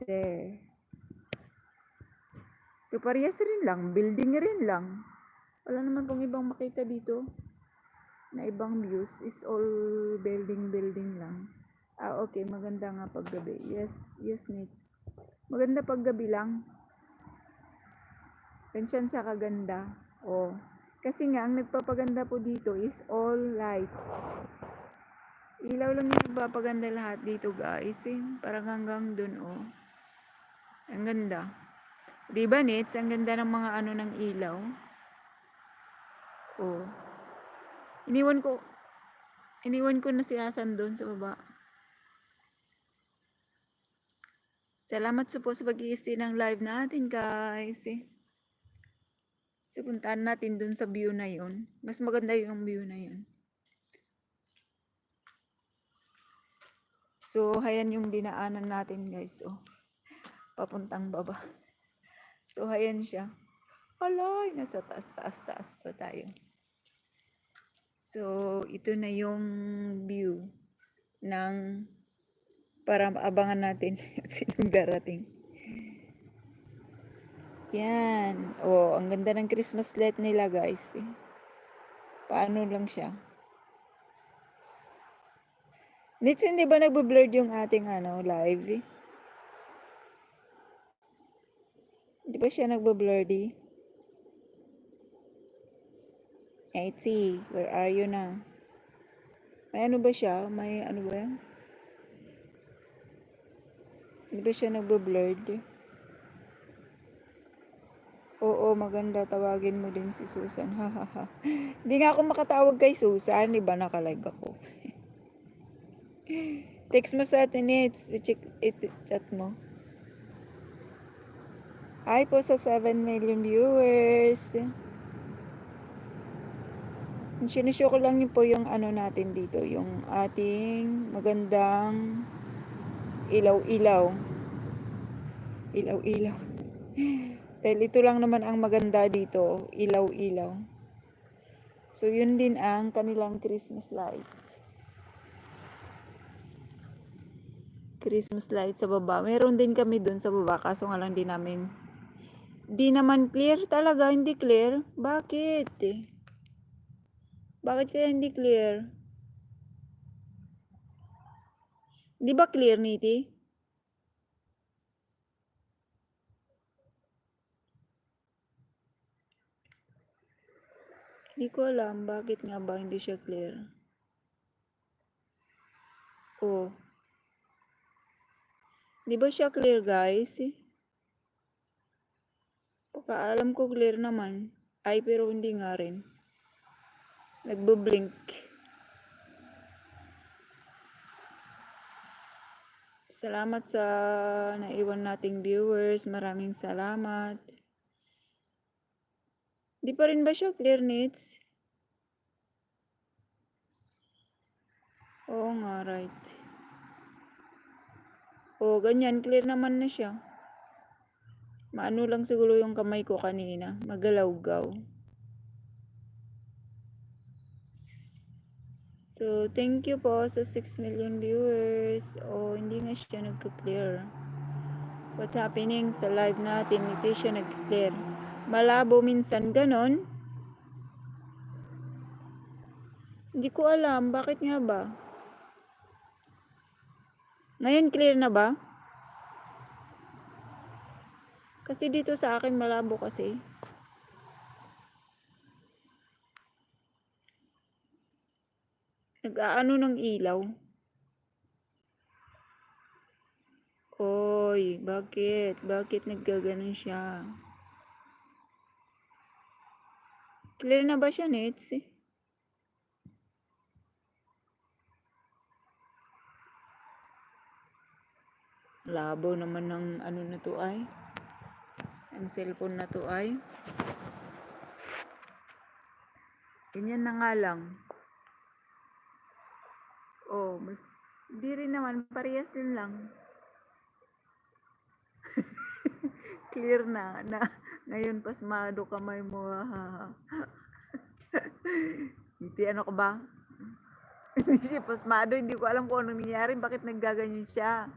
there. So, parehas rin lang. Building rin lang. Wala naman pong ibang makita dito na ibang views. Is all building lang. Okay. Maganda nga paggabi. Yes, Nits. Maganda paggabi lang. Pensyon siya kaganda. Kasi nga, ang nagpapaganda po dito is all light. Ilaw lang yung nagpapaganda lahat dito, guys. Parang hanggang dun, Ang ganda. Diba, Nits? Ang ganda ng mga ng ilaw. Iniwan ko na si Asan doon sa baba. Salamat po sa pag-i-stay ng live natin, guys. So, puntaan natin dun sa view na yun. Mas maganda yung view na yun. So, ayan yung dinaanan natin, guys. Papuntang baba. So, ayan siya. Alay, nasa taas pa tayo. So, ito na yung view ng para abangan natin sinong darating. Yan. Ang ganda ng Christmas light nila, guys. Paano lang siya? Nits, hindi ba nagbo-blurred yung ating live? Di ba siya nagbo-blurry? Etzy, where are you na? May ano ba siya? May ano ba yan? Di ba siya nagbo-blurred? Oo, maganda. Tawagin mo din si Susan. Hahaha. Hindi nga ako makatawag kay Susan. Di ba naka-live ako? Text mo sa atin, chat mo. Hi po sa 7 million viewers. Sinushow ko lang po yung natin dito. Yung ating magandang ilaw-ilaw. Ilaw-ilaw. Dahil ito lang naman ang maganda dito. Ilaw-ilaw. So, yun din ang kanilang Christmas light. Christmas light sa baba. Meron din kami dun sa baba. Kaso nga lang di naman clear talaga. Hindi clear. Bakit? Bakit kaya hindi clear? Di ba clear, Niti? Hindi ko alam. Bakit nga ba hindi siya clear? Di ba siya clear, guys? Pagkaalam ko clear naman. Ay, pero hindi nga rin. Nagbo-blink. Salamat sa naiwan nating viewers. Maraming salamat. Di pa rin ba siya clear, Nits? Oo nga, right. Ganyan. Clear naman na siya. Maano lang siguro yung kamay ko kanina. Magalaw-gaw. So, thank you po sa 6 million viewers. Hindi nga siya nagka-clear. What's happening sa live natin? Hindi siya nagka-clear. Malabo minsan, ganon? Hindi ko alam. Bakit nga ba? Ngayon, clear na ba? Kasi dito sa akin, malabo kasi. Nag-aano ng ilaw. Bakit? Bakit naggaganon siya? Clear na ba siya, Nets? Labo naman ng na to ay. Ang cellphone na to ay. Ganyan na nga lang. Di rin naman. Parehas din lang. Clear na. Ngayon pasmado kamay mo. Hindi, ano ka ba? Hindi siya pasmado. Hindi ko alam kung anong nangyari. Bakit naggaganyan siya?